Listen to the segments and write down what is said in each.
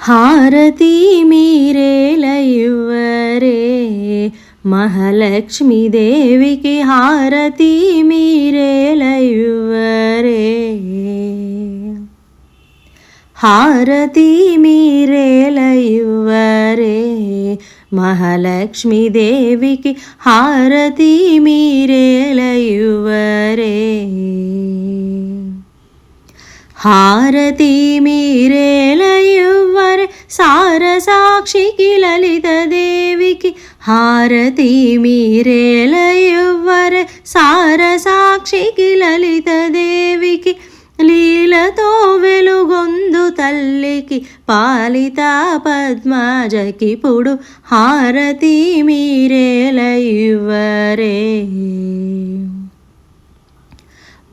హారతి మీరేలయువరే మహాలక్ష్మీ దేవికి హారతి మీరేలయువరే హారతి మీరేలయువరే మహాలక్ష్మీ దేవికి హారతి మీరేలయువరే హారతి మీరేలయువరే సారసాక్షికి లలిత దేవికి హారతి మీరేలయువరే సారసాక్షికి లలిత దేవికి లీలతో వెలుగొందు తల్లికి పాలిత పద్మజకిపుడు హారతి మీరేలయువరే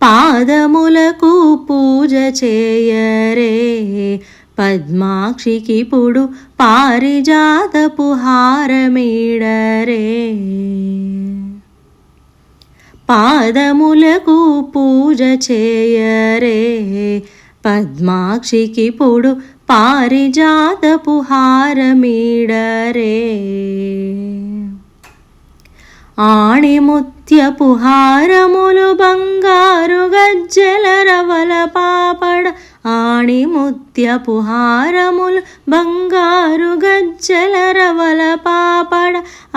పాదములకు పూజ చేయరే పద్మాక్షికిపుడు పారిజాతపు హారమీడరే పాదములకు పూజ చేయరే పద్మాక్షికిపుడు పారిజాతపు హారమీడరే ఆణిముత్యపు హారములు బంగారు గజ్జెల రవల పాపడ ఆణిముత్యపు హారములు బంగారు గజ్జెల రవల పాపడ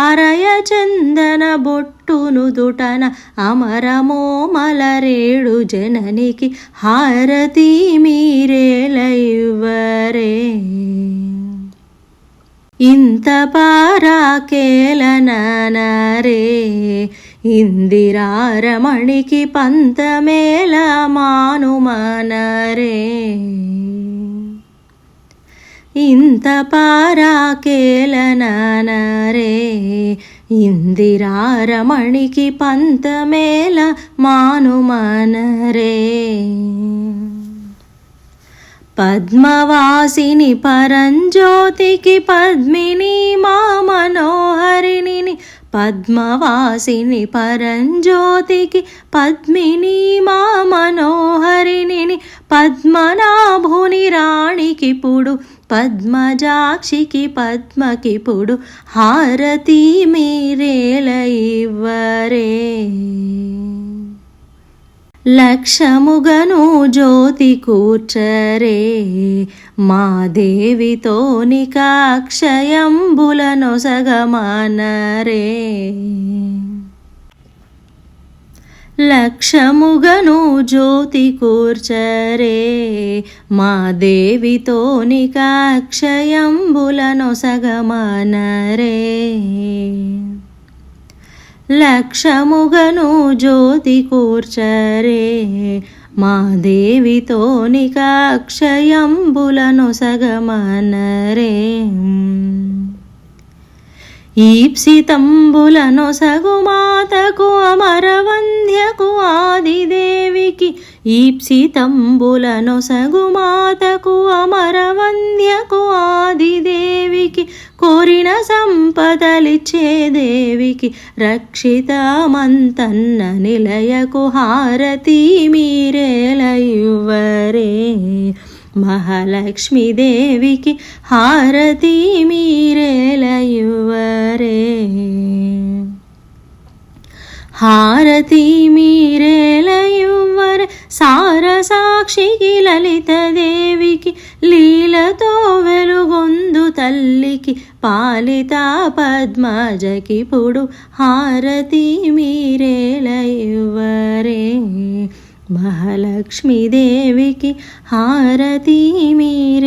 అరయ చందన బొట్టును దుటన అమరమో మలరేడు జననికి హారతి మీరేలయువరే ఇంత పారాకేలనరే ఇందిరారమణికి పంతమేల మానుమనరే ఇంత పారాకేలనరే ఇందిరారమణికి పంతమేల మానుమనరే పద్మవాసిని పరంజ్యోతికి పద్మిని మా మనోహరిణి పద్మవాసిని పరంజ్యోతికి పద్మిని మా మనోహరిణి పద్మనాభుని రాణికిపుడు పద్మజాక్షికి పద్మకిపుడు హారతి మీరేలయువరే లక్షముగను జ్యోతి కూర్చరే మా దేవితోనిక అక్షయంబులనొసగమనరే లక్షముగను జ్యోతి కూర్చరే మా దేవితోనిక అక్షయంబులనొసగమనరే లక్షముగను జ్యోతి కూర్చరే మా దేవితోనిక అక్షయంబులనొసగమనరే ఈప్సితంబులనొసగు మాతకు అమరవంధ్యకు ఆదిదేవికి ఈప్సితంబులనొసగు మాతకు అమరవంధ్యకు ఆదిదేవికి కోరిన సంపదలిచ్చే దేవికి రక్షితమంతన్న నిలయకు హారతి మీరేలయువరే మహాలక్ష్మీ దేవికి హారతి మీరేలయువరే హారతి మీరేలయువరే సారసాక్షికి లలిత దేవికి లీలతో వెలుగొందు తల్లికి పాలిత పద్మజకిపుడు హారతి మీరేలయువరే మహాలక్ష్మీ దేవికి హారతి మీరేలయువరే